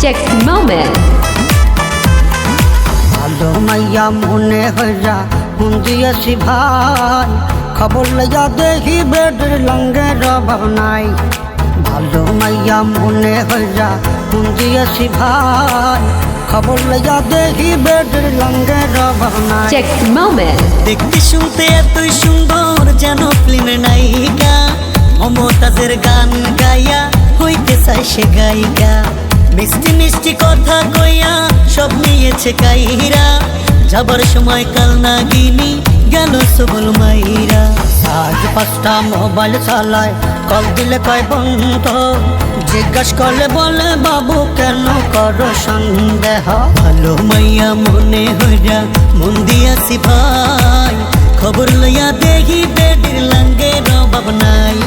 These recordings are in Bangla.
Text moment. ভালো মাইয়া মনে হইয়া মন দিয়েছি ভাই, খবর লইয়া দেখি বেডের লঙ্গের অভাব নাই। ভালো মাইয়া মনে হইয়া মন দিয়েছি ভাই, খবর লইয়া দেখি বেডের লঙ্গের অভাব নাই। Text moment. দেখতে শুনতে এতই সুন্দর যেন ফিল্মের নায়িকা, মমতাজের গান গাইয়া হইতে চাই সে গায়িকা। মিষ্টি মিষ্টি কথা কইয়া সব নিয়েছে কাইরা, যাবার সময় কাল নাগিনী গেল সবল মাইরা। আজ 5টা মোবাইল চালায়, কল দিলে কয় বন্ধ, জিজ্ঞাস করলে বলে বাবু কেন করো সন্দেহ। ভালো মাইয়া মনে হইয়া মন দিয়াছি ভাই, খবর লইয়া দেখি বেডির লঙ্গের অভাব নাই।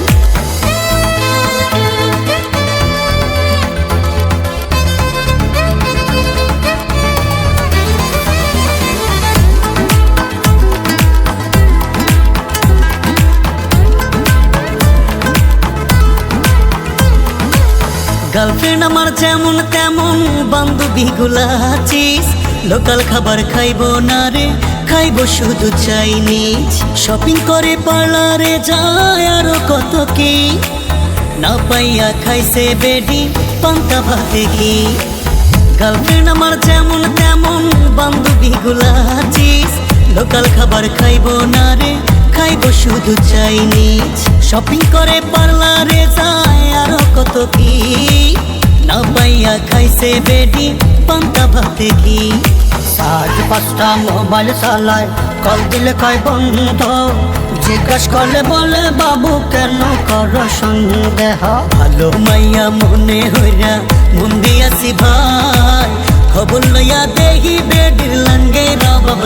গার্লফ্রেন্ড আমার যেমন তেমন বান্ধবী গুলা আছিস, লোকাল খাবার খাইবো না রে, খাইবো শুধু চাইনিজ। শপিং করে পার্লারে যায় আরো কত কি, না পাইয়া খাইছে বেডি পান্তা ভাতে ঘি। গার্লফ্রেন্ড আমার যেমন তেমন বান্ধবী গুলা আছিস, লোকাল খাবার খাইবো না রে, খাইবো শুধু চাইনিজ। শপিং করে পার্লারে যায় আরো কত কি, না পাইয়া খাইছে বেডি পান্তা ভাতে ঘি। আজ 5টা মোবাইল চালায়, কল দিলে কয় বন্ধ, জিজ্ঞাস করলে বলে বাবু কেন করো সন্দেহ। ভালো মাইয়া মনে হইয়া মন দিয়াছি ভাই, খবর লইয়া দেখি বেডির লঙ্গের অভাব